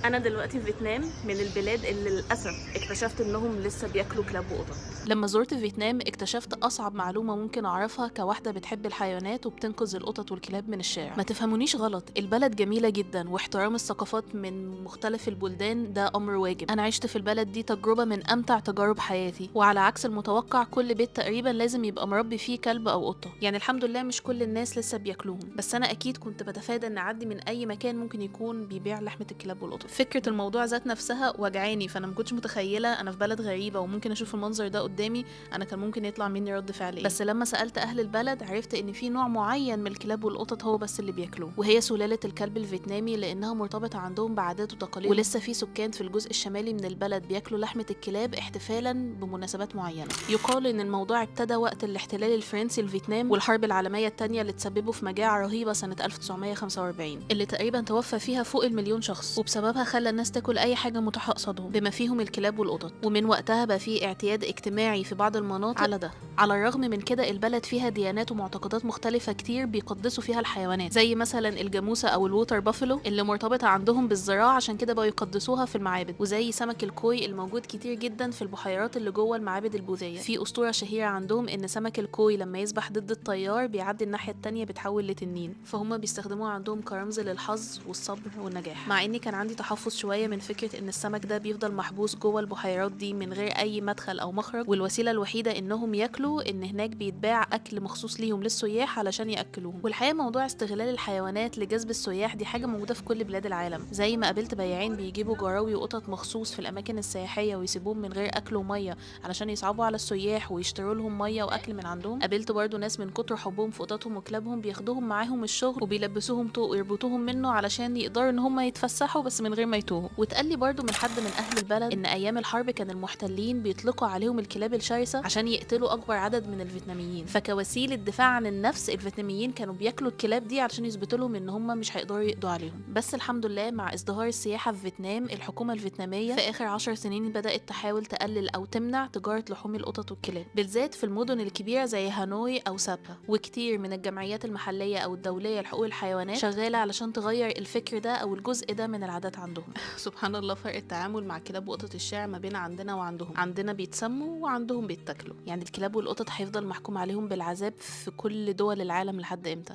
انا دلوقتي في فيتنام، من البلاد اللي للاسف اكتشفت انهم لسه بياكلوا كلاب وقطط. لما زرت فيتنام اكتشفت أصعب معلومة ممكن أعرفها كواحدة بتحب الحيوانات وبتنقذ القطط والكلاب من الشارع. ما تفهمونيش غلط، البلد جميلة جدا واحترام الثقافات من مختلف البلدان ده أمر واجب. أنا عشت في البلد دي تجربة من أمتع تجارب حياتي، وعلى عكس المتوقع كل بيت تقريبا لازم يبقى مربي فيه كلب أو قطة. يعني الحمد لله مش كل الناس لسه بياكلوهم، بس أنا أكيد كنت بتفادى إن أعدي من أي مكان ممكن يكون بيبيع لحمة الكلاب والقطط. فكرة الموضوع ذات نفسها وجعاني، فأنا مكنتش متخيلة أنا في بلد غريبة وممكن أشوف المنظر ده قدامي. انا كان ممكن يطلع مني رد فعل ايه، بس لما سالت اهل البلد عرفت ان في نوع معين من الكلاب والقطط هو بس اللي بياكلوه، وهي سلاله الكلب الفيتنامي، لانها مرتبطه عندهم بعادات وتقاليد، ولسه في سكان في الجزء الشمالي من البلد بياكلوا لحمه الكلاب احتفالا بمناسبات معينه. يقال ان الموضوع ابتدى وقت الاحتلال الفرنسي لفيتنام والحرب العالميه الثانيه اللي تسببوا في مجاعه رهيبه سنه 1945 اللي تقريبا توفى فيها فوق المليون شخص، وبسببها خلى الناس تاكل اي حاجه متاحه قصادهم بما فيهم الكلاب والقطط. ومن وقتها بقى في اعتياد اجتماعي في بعض المناطق على ده. على الرغم من كده البلد فيها ديانات ومعتقدات مختلفة كتير بيقدسوا فيها الحيوانات، زي مثلا الجاموسة أو الووتر بافلو اللي مرتبطة عندهم بالزراعة عشان كده بقوا يقدسوها في المعابد، وزي سمك الكوي الموجود كتير جدا في البحيرات اللي جوه المعابد البوذية. في أسطورة شهيرة عندهم إن سمك الكوي لما يسبح ضد التيار بيعدي الناحية التانية بيتحول لتنين، فهم بيستخدموها عندهم كرمز للحظ والصبر والنجاح. مع إني كان عندي تحفظ شوية من فكرة إن السمك ده بيفضل محبوس جوه البحيرات دي من غير أي مدخل أو مخرج، والوسيلة الوحيدة إنهم ياكلوا ان هناك بيتباع اكل مخصوص ليهم للسياح علشان ياكلوهم. والحقيقه موضوع استغلال الحيوانات لجذب السياح دي حاجه موجوده في كل بلاد العالم، زي ما قابلت بياعين بيجيبوا جراوي وقطط مخصوص في الاماكن السياحيه ويسيبوهم من غير اكل وميه علشان يصعبوا على السياح ويشتروا لهم ميه واكل من عندهم. قابلت برضو ناس من كتر حبهم في قططهم وكلابهم بياخدوهم معاهم الشغل وبيلبسوهم طوق ويربطوهم منه علشان يقدروا ان هم يتفسحوا بس من غير ما يتوهوا. واتقال لي برضو من حد من اهل البلد ان ايام الحرب كان المحتلين بيطلقوا عليهم الكلاب الشرسه عشان يقتلوا اكبر عدد من الفيتناميين، فكوسيله دفاع عن النفس الفيتناميين كانوا بياكلوا الكلاب دي علشان يثبتوا لهم ان هم مش هيقدروا يقضوا عليهم. بس الحمد لله مع ازدهار السياحه في فيتنام الحكومه الفيتناميه في اخر 10 سنين بدات تحاول تقلل او تمنع تجاره لحوم القطط والكلاب، بالذات في المدن الكبيره زي هانوي او سابا. وكتير من الجمعيات المحليه او الدوليه لحقوق الحيوانات شغاله علشان تغير الفكر ده او الجزء ده من العادات عندهم. سبحان الله، فرق التعامل مع كلاب وقطط الشارع ما بين عندنا وعندهم، عندنا بيتسموا وعندهم بيتاكلوا. يعني الكلاب والقطط هيفضل محكوم عليهم بالعذاب في كل دول العالم لحد امتى؟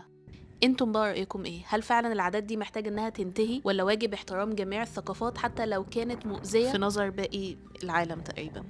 انتم بقى رأيكم ايه؟ هل فعلا العادات دي محتاجة انها تنتهي، ولا واجب احترام جميع الثقافات حتى لو كانت مؤذية في نظر باقي العالم تقريبا؟